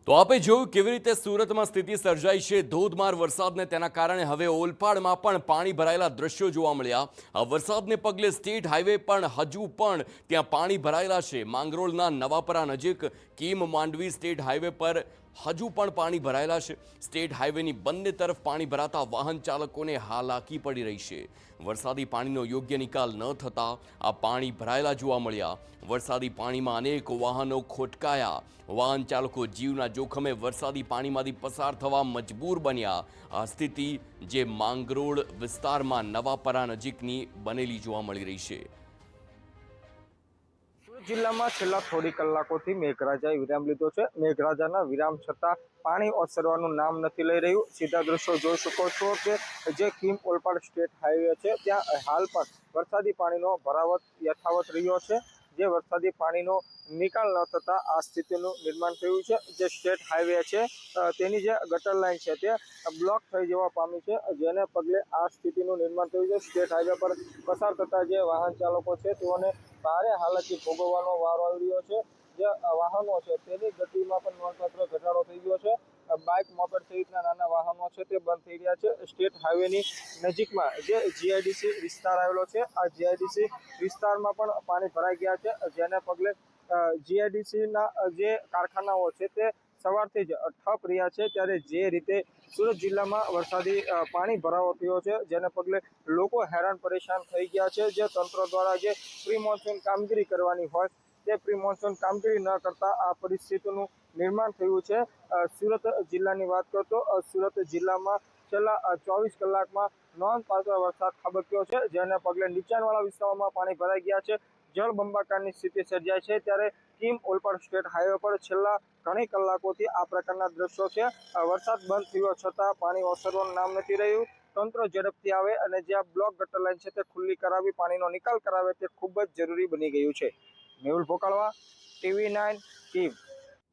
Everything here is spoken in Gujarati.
તો આપે જોયું કેવી રીતે સુરતમાં સ્થિતિ સર્જાઈ છે ધોધમાર વરસાદને તેના કારણે હવે ઓલપાડમાં પણ પાણી ભરાયેલા દ્રશ્યો જોવા મળ્યા। આ વરસાદને પગલે સ્ટેટ હાઈવે પણ હજુ પણ ત્યાં પાણી ભરાયેલા છે। માંગરોળના નવાપરા નજીક કીમ માંડવી સ્ટેટ હાઈવે પર હજુ પણ પાણી ભરાયેલા છે। સ્ટેટ હાઈવેની બંને તરફ પાણી ભરાતા વાહન ચાલકોને હાલાકી પડી રહી છે। વરસાદી પાણીનો યોગ્ય નિકાલ ન થતા આ પાણી ભરાયેલા જોવા મળ્યા। વરસાદી પાણીમાં અનેક વાહનો ખોટકાયા। વાહન ચાલકો જીવના જોખમે વરસાદી પાણીમાંથી પસાર થવા મજબૂર બન્યા। આ સ્થિતિ જે માંગરોળ વિસ્તારમાં નવાપરા નજીકની બનેલી જોવા મળી રહી છે। સુરત જિલ્લામાં છેલ્લા થોડી કલાકોથી મેઘરાજાએ વિરામ લીધો છે। મેઘરાજાના વિરામ છતાં પાણી ઓસરવાનું નામ નથી લઈ રહ્યું। સીધા દ્રશ્યો જોઈ શકો છો કે જે કીમ ઓલપાડ સ્ટેટ હાઈવે છે ત્યાં હાલ પણ વરસાદી પાણીનો ભરાવટ યથાવત રહ્યો છે। જે વરસાદી પાણીનો નિકાલ ન થતાં આ સ્થિતિનું નિર્માણ થયું છે। જે સ્ટેટ હાઈવે છે તેની જે ગટર લાઇન છે તે બ્લોક થઈ જવા પામી છે, જેને પગલે આ સ્થિતિનું નિર્માણ થયું છે। સ્ટેટ હાઈવે પર પસાર થતા જે વાહન ચાલકો છે તેઓને ભારે હાલાકી ભોગવવાનો વારો આવી રહ્યો છે। જે વાહનો છે તેની ગતિમાં પણ નોંધપાત્ર ઘટાડો થઈ ગયો છે। બાઇક, મોપેડ સહિતના નાના વાહનો છે તે બંધ થઈ રહ્યા છે। સ્ટેટ હાઈવેની નજીકમાં જે જીઆઈડીસી વિસ્તાર આવેલો છે, આ જીઆઈડીસી વિસ્તારમાં પણ પાણી ભરાઈ ગયા છે, જેને પગલે જીઆઈડીસીના જે કારખાનાઓ છે તે સવારથી જ ઠપ રહ્યા છે। ત્યારે જે રીતે સુરત જિલ્લામાં વરસાદી પાણી ભરાવો થયો છે, જેને પગલે લોકો હેરાન પરેશાન થઈ ગયા છે। જે તંત્ર દ્વારા જે પ્રી મોન્સૂન કામગીરી કરવાની હોય તે પ્રી મોન્સૂન કામગીરી ન કરતા આ પરિસ્થિતિનું નિર્માણ થયું છે। સુરત જિલ્લાની વાત કરતો સુરત જિલ્લામાં છેલ્લા 24 કલાકમાં નોંધપાત્ર વરસાદ ખાબક્યો છે, જેને પગલે નીચાણવાળા વિસ્તારોમાં પાણી ભરાઈ ગયા છે। જળબંબાકારની સ્થિતિ સર્જાય છે। ત્યારે કીમ ઓલપાડ સ્ટેટ હાઈવે પર છેલ્લા ઘણી કલાકોથી આ પ્રકારના દ્રશ્યો છે। વરસાદ બંધ થયો છતાં પાણી ઓસરવાનું નામ નથી રહ્યું। તંત્ર ઝડપથી આવે અને જે આ બ્લોક ગટર લાઇન છે તે ખુલ્લી કરાવી પાણીનો નિકાલ કરાવે તે ખૂબ જ જરૂરી બની ગયું છે। મેહુલ ભોકાળવા, TV9 કીમ।